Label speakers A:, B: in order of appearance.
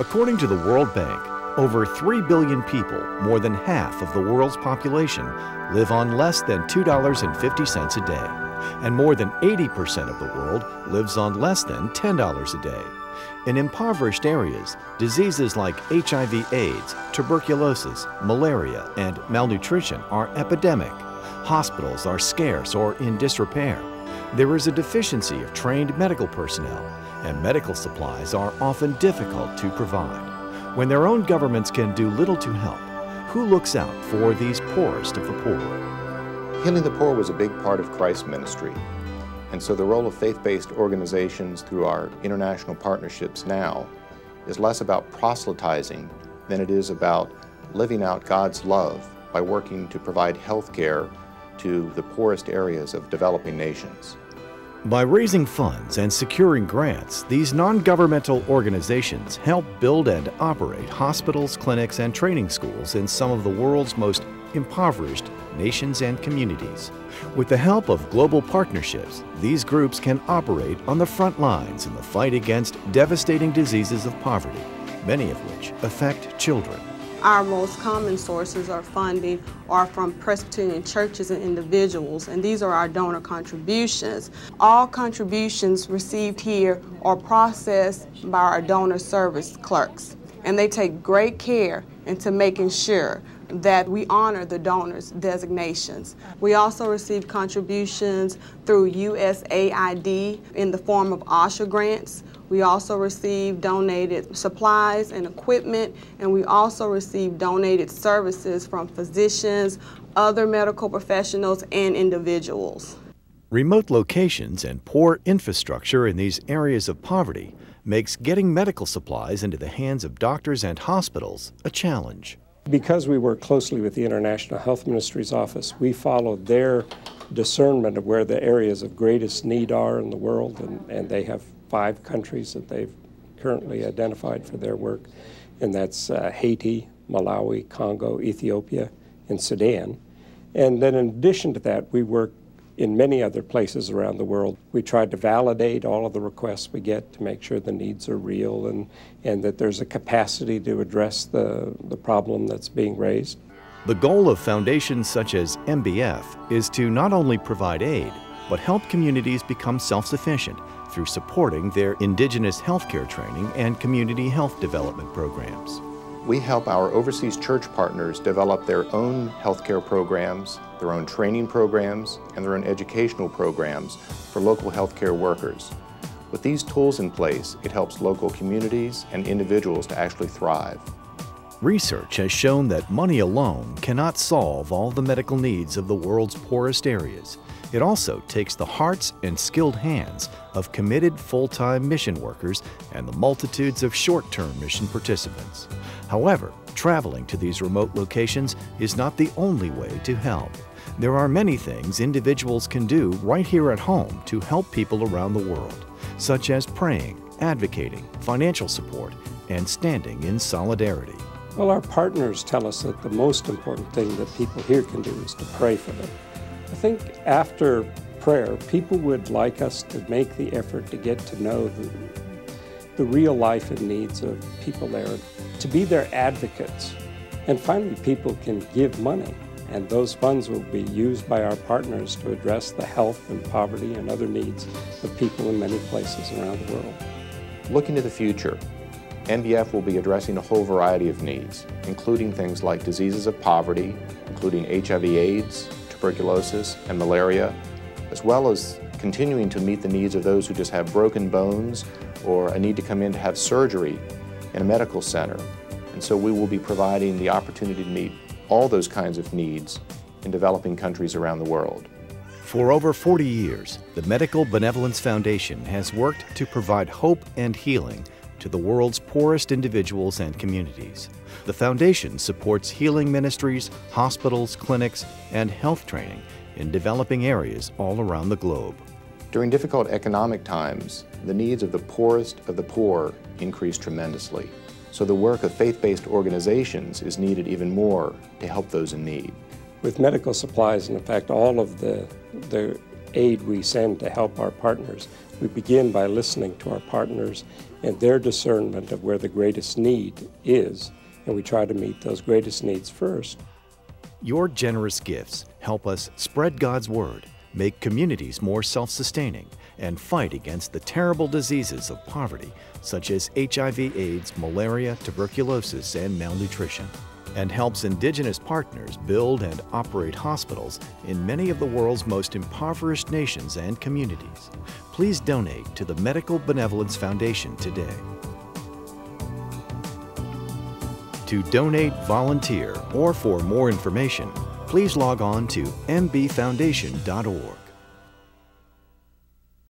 A: According to the World Bank, over 3 billion people, more than half of the world's population, live on less than $2.50 a day, and more than 80% of the world lives on less than $10 a day. In impoverished areas, diseases like HIV/AIDS, tuberculosis, malaria, and malnutrition are epidemic. Hospitals are scarce or in disrepair. There is a deficiency of trained medical personnel, and medical supplies are often difficult to provide. When their own governments can do little to help, who looks out for these poorest of the poor?
B: Healing the poor was a big part of Christ's ministry. And so the role of faith-based organizations through our international partnerships now is less about proselytizing than it is about living out God's love by working to provide health care to the poorest areas of developing nations.
A: By raising funds and securing grants, these non-governmental organizations help build and operate hospitals, clinics, and training schools in some of the world's most impoverished nations and communities. With the help of global partnerships, these groups can operate on the front lines in the fight against devastating diseases of poverty, many of which affect children.
C: Our most common sources of funding are from Presbyterian churches and individuals, and these are our donor contributions. All contributions received here are processed by our donor service clerks, and they take great care into making sure that we honor the donors' designations. We also receive contributions through USAID in the form of OSHA grants. We also receive donated supplies and equipment, and we also receive donated services from physicians, other medical professionals, and individuals.
A: Remote locations and poor infrastructure in these areas of poverty makes getting medical supplies into the hands of doctors and hospitals a challenge.
D: Because we work closely with the International Health Ministry's office, we follow their discernment of where the areas of greatest need are in the world, and they have 5 countries that they've currently identified for their work, and that's Haiti, Malawi, Congo, Ethiopia, and Sudan. And then in addition to that, we work in many other places around the world. We try to validate all of the requests we get to make sure the needs are real and that there's a capacity to address the problem that's being raised.
A: The goal of foundations such as MBF is to not only provide aid, but help communities become self-sufficient through supporting their indigenous healthcare training and community health development programs.
B: We help our overseas church partners develop their own healthcare programs, their own training programs, and their own educational programs for local healthcare workers. With these tools in place, it helps local communities and individuals to actually thrive.
A: Research has shown that money alone cannot solve all the medical needs of the world's poorest areas. It also takes the hearts and skilled hands of committed full-time mission workers and the multitudes of short-term mission participants. However, traveling to these remote locations is not the only way to help. There are many things individuals can do right here at home to help people around the world, such as praying, advocating, financial support, and standing in solidarity.
D: Well, our partners tell us that the most important thing that people here can do is to pray for them. I think after prayer, people would like us to make the effort to get to know the real life and needs of people there, to be their advocates. And finally, people can give money, and those funds will be used by our partners to address the health and poverty and other needs of people in many places around the world.
B: Looking to the future, NBF will be addressing a whole variety of needs, including things like diseases of poverty, including HIV/AIDS, tuberculosis, and malaria, as well as continuing to meet the needs of those who just have broken bones or a need to come in to have surgery in a medical center. And so we will be providing the opportunity to meet all those kinds of needs in developing countries around the world.
A: For over 40 years, the Medical Benevolence Foundation has worked to provide hope and healing to the world's poorest individuals and communities. The foundation supports healing ministries, hospitals, clinics, and health training in developing areas all around the globe.
B: During difficult economic times, the needs of the poorest of the poor increase tremendously. So the work of faith-based organizations is needed even more to help those in need.
D: With medical supplies, and in fact all of the aid we send to help our partners, We begin by listening to our partners and their discernment of where the greatest need is, and we try to meet those greatest needs first.
A: Your generous gifts help us spread God's word, make communities more self-sustaining, and fight against the terrible diseases of poverty, such as HIV/AIDS, malaria, tuberculosis, and malnutrition, and helps Indigenous partners build and operate hospitals in many of the world's most impoverished nations and communities. Please donate to the Medical Benevolence Foundation today. To donate, volunteer, or for more information, please log on to mbfoundation.org.